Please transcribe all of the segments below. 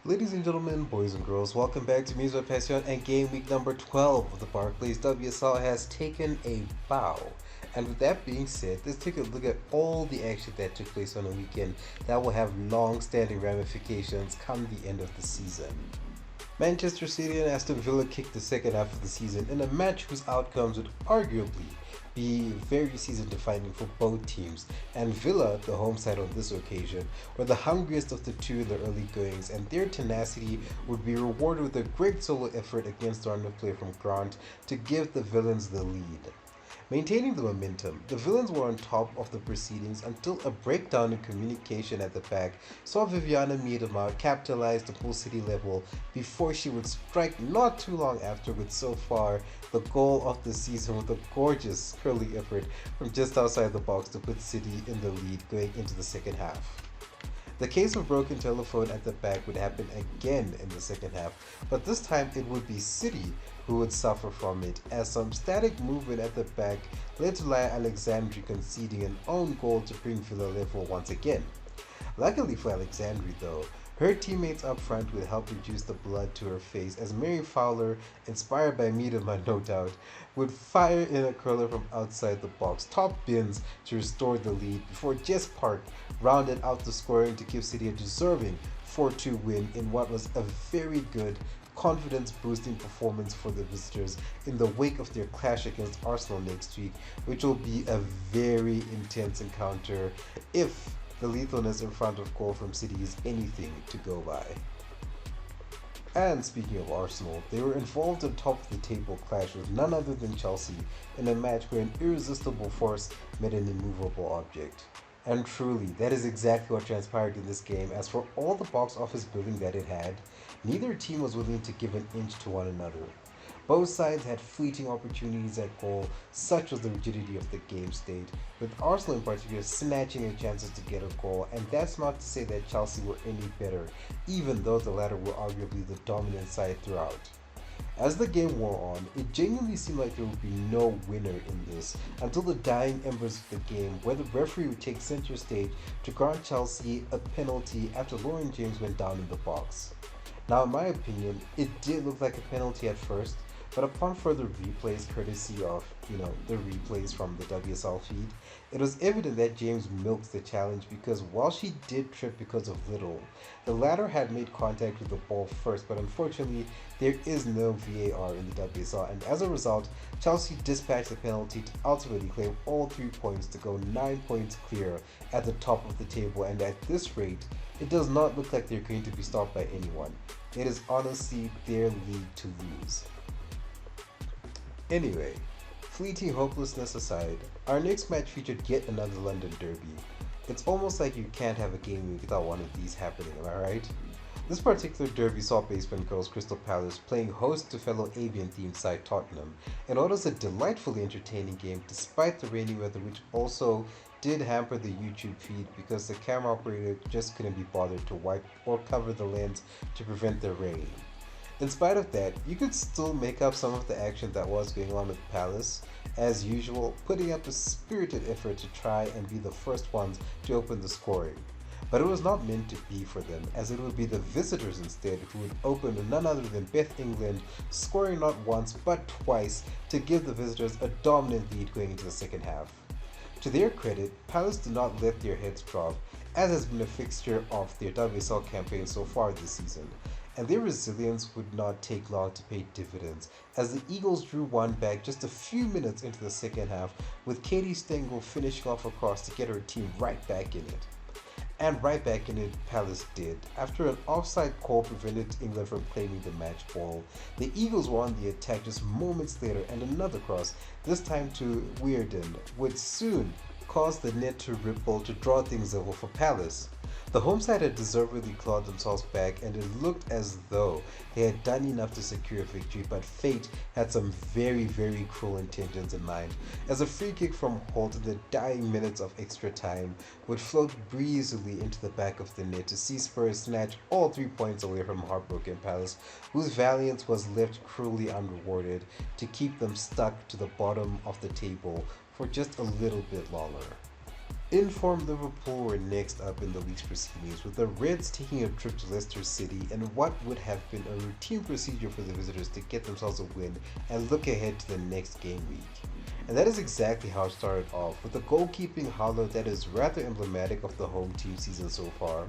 Ladies and gentlemen, boys and girls, welcome back to mismapasion and game week number 12 of the Barclays WSL has taken a bow. And with that being said, let's take a look at all the action that took place on the weekend that will have long-standing ramifications come the end of the season. Manchester City and Aston Villa kicked the second half of the season in a match whose outcomes would arguably be very season defining for both teams, and Villa, the home side on this occasion, were the hungriest of the two in the early goings, and their tenacity would be rewarded with a great solo effort against the run of play from Grant to give the Villains the lead. Maintaining the momentum, the Villains were on top of the proceedings until a breakdown in communication at the back saw Viviana Miedema capitalize the Pool City level before she would strike not too long after with so far the goal of the season with a gorgeous curling effort from just outside the box to put City in the lead going into the second half. The case of broken telephone at the back would happen again in the second half, but this time it would be City who would suffer from it, as some static movement at the back led to Laia Alexandri conceding an own goal to bring Villa level once again. Luckily for Alexandri though, her teammates up front would help reduce the blood to her face as Mary Fowler, inspired by Miedema no doubt, would fire in a curler from outside the box, top bins to restore the lead before Jess Park rounded out the scoring to give City a deserving 4-2 win in what was a very good confidence boosting performance for the visitors in the wake of their clash against Arsenal next week, which will be a very intense encounter if the lethalness in front of goal from City is anything to go by. And speaking of Arsenal, they were involved in top of the table clash with none other than Chelsea in a match where an irresistible force met an immovable object. And truly, that is exactly what transpired in this game, as for all the box office building that it had, neither team was willing to give an inch to one another. Both sides had fleeting opportunities at goal, such was the rigidity of the game state, with Arsenal in particular snatching their chances to get a goal, and that's not to say that Chelsea were any better, even though the latter were arguably the dominant side throughout. As the game wore on, it genuinely seemed like there would be no winner in this until the dying embers of the game, where the referee would take center stage to grant Chelsea a penalty after Lauren James went down in the box. Now, in my opinion, it did look like a penalty at first, but upon further replays, courtesy of, the replays from the WSL feed, it was evident that James milked the challenge because while she did trip because of little, the latter had made contact with the ball first, but unfortunately, there is no VAR in the WSL, and as a result, Chelsea dispatched the penalty to ultimately claim all 3 points to go 9 points clear at the top of the table, and at this rate, it does not look like they're going to be stopped by anyone. It is honestly their league to lose. Anyway, fleeting hopelessness aside, our next match featured yet another London derby. It's almost like you can't have a game week without one of these happening, am I right? This particular derby saw basement girls Crystal Palace playing host to fellow avian-themed side Tottenham, and what was a delightfully entertaining game despite the rainy weather, which also did hamper the YouTube feed because the camera operator just couldn't be bothered to wipe or cover the lens to prevent the rain. In spite of that, you could still make up some of the action that was going on with Palace, as usual, putting up a spirited effort to try and be the first ones to open the scoring. But it was not meant to be for them, as it would be the visitors instead who would open with none other than Beth England, scoring not once but twice to give the visitors a dominant lead going into the second half. To their credit, Palace did not let their heads drop, as has been a fixture of their WSL campaign so far this season, and their resilience would not take long to pay dividends, as the Eagles drew one back just a few minutes into the second half, with Katie Stengel finishing off a cross to get her team right back in it. And right back in it, Palace did. After an offside call prevented England from claiming the match ball, the Eagles were on the attack just moments later, and another cross, this time to Weirden, would soon cause the net to ripple to draw things over for Palace. The home side had deservedly clawed themselves back, and it looked as though they had done enough to secure a victory, but fate had some very, very cruel intentions in mind, as a free kick from Holt in the dying minutes of extra time would float breezily into the back of the net to see Spurs snatch all 3 points away from heartbroken Palace, whose valiance was left cruelly unrewarded to keep them stuck to the bottom of the table for just a little bit longer. Informed Liverpool were next up in the week's proceedings, with the Reds taking a trip to Leicester City in what would have been a routine procedure for the visitors to get themselves a win and look ahead to the next game week. And that is exactly how it started off, with a goalkeeping hollow that is rather emblematic of the home team season so far.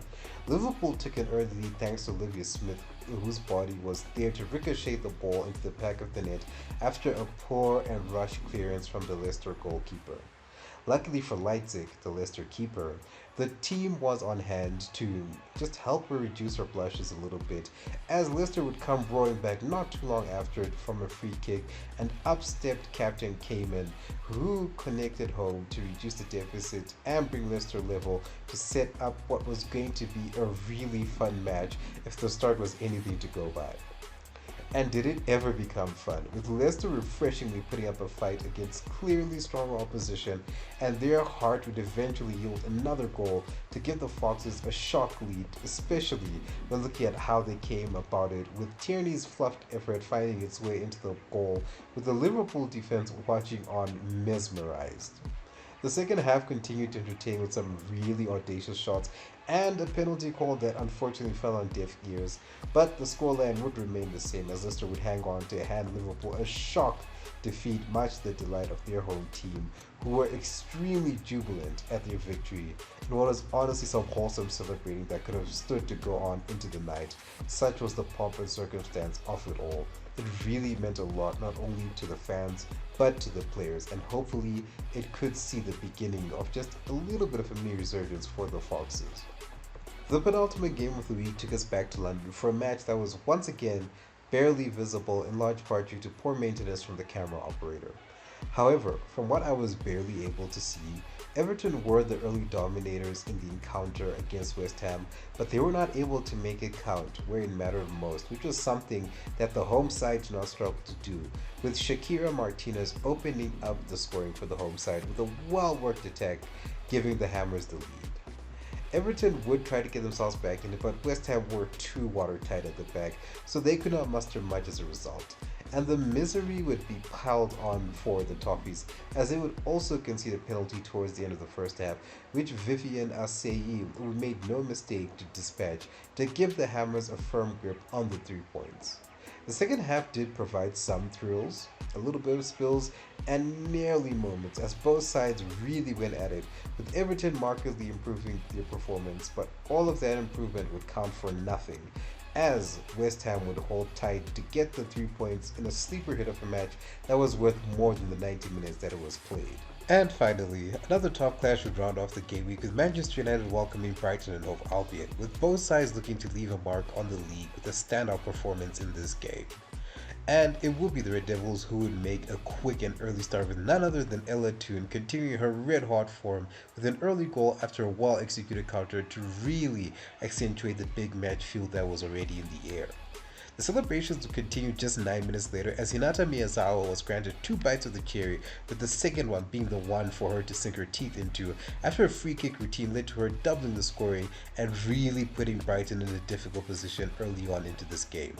Liverpool took an early lead thanks to Olivia Smith, whose body was there to ricochet the ball into the back of the net after a poor and rushed clearance from the Leicester goalkeeper. Luckily for Leipzig, the Leicester keeper, the team was on hand to just help her reduce her blushes a little bit, as Leicester would come roaring back not too long after it from a free kick, and up stepped Captain Cayman, who connected home to reduce the deficit and bring Leicester level to set up what was going to be a really fun match if the start was anything to go by. And did it ever become fun, with Leicester refreshingly putting up a fight against clearly stronger opposition, and their heart would eventually yield another goal to give the Foxes a shock lead, especially when looking at how they came about it, with Tierney's fluffed effort finding its way into the goal, with the Liverpool defense watching on mesmerized. The second half continued to entertain with some really audacious shots and a penalty call that unfortunately fell on deaf ears, but the scoreline would remain the same as Leicester would hang on to hand Liverpool a shock defeat, much to the delight of their home team, who were extremely jubilant at their victory, in what was honestly some wholesome celebrating that could have stood to go on into the night. Such was the pomp and circumstance of it all. It really meant a lot, not only to the fans, but to the players, and hopefully it could see the beginning of just a little bit of a mini resurgence for the Foxes. The penultimate game of the week took us back to London for a match that was once again barely visible, in large part due to poor maintenance from the camera operator. However, from what I was barely able to see, Everton were the early dominators in the encounter against West Ham, but they were not able to make it count where it mattered most, which was something that the home side did not struggle to do, with Shakira Martinez opening up the scoring for the home side with a well-worked attack, giving the Hammers the lead. Everton would try to get themselves back in it, but West Ham were too watertight at the back, so they could not muster much as a result. And the misery would be piled on for the Toffees, as they would also concede a penalty towards the end of the first half, which Vivian Asseyi made no mistake to dispatch to give the Hammers a firm grip on the 3 points. The second half did provide some thrills, a little bit of spills, and nearly moments as both sides really went at it, with Everton markedly improving their performance, but all of that improvement would count for nothing, as West Ham would hold tight to get the 3 points in a sleeper hit of a match that was worth more than the 90 minutes that it was played. And finally, another top clash would round off the game week, with Manchester United welcoming Brighton and Hove Albion, with both sides looking to leave a mark on the league with a standout performance in this game. And it would be the Red Devils who would make a quick and early start, with none other than Ella Toon continuing her red-hot form with an early goal after a well-executed counter to really accentuate the big match feel that was already in the air. The celebrations would continue just 9 minutes later as Hinata Miyazawa was granted 2 bites of the cherry, with the second one being the one for her to sink her teeth into after a free kick routine led to her doubling the scoring and really putting Brighton in a difficult position early on into this game.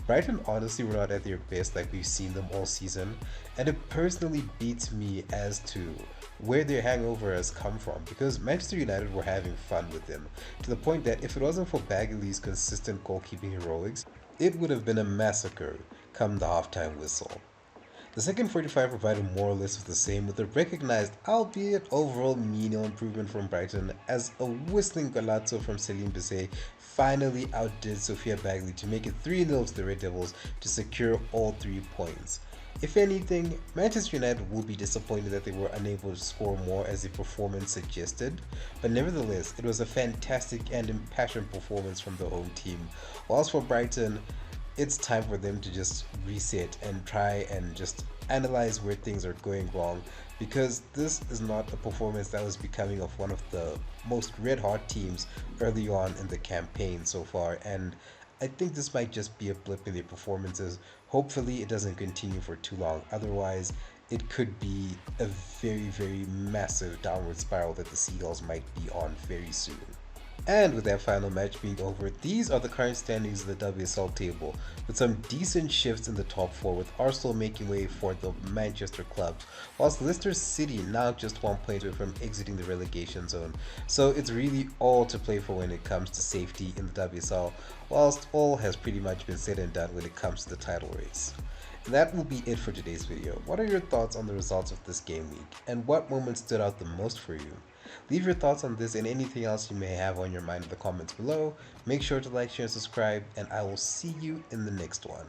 Brighton honestly were not at their best like we've seen them all season, and it personally beats me as to where their hangover has come from, because Manchester United were having fun with them, to the point that if it wasn't for Bagley's consistent goalkeeping heroics, it would have been a massacre come the halftime whistle. The second 45 provided more or less of the same, with a recognized, albeit overall menial improvement from Brighton, as a whistling golazo from Celine Bisset finally outdid Sophia Bagley to make it 3-0 to the Red Devils to secure all 3 points. If anything, Manchester United will be disappointed that they were unable to score more as the performance suggested, but nevertheless, it was a fantastic and impassioned performance from the home team. Whilst for Brighton, it's time for them to just reset and try and just analyze where things are going wrong, because this is not a performance that was becoming of one of the most red-hot teams early on in the campaign so far, and I think this might just be a blip in their performances. Hopefully it doesn't continue for too long, otherwise it could be a very, very massive downward spiral that the Seagulls might be on very soon. And with that final match being over, these are the current standings of the WSL table, with some decent shifts in the top four, with Arsenal making way for the Manchester clubs, whilst Leicester City now just 1 point away from exiting the relegation zone. So it's really all to play for when it comes to safety in the WSL, whilst all has pretty much been said and done when it comes to the title race. And that will be it for today's video. What are your thoughts on the results of this game week, and what moment stood out the most for you? Leave your thoughts on this and anything else you may have on your mind in the comments below. Make sure to like, share, and subscribe, and I will see you in the next one.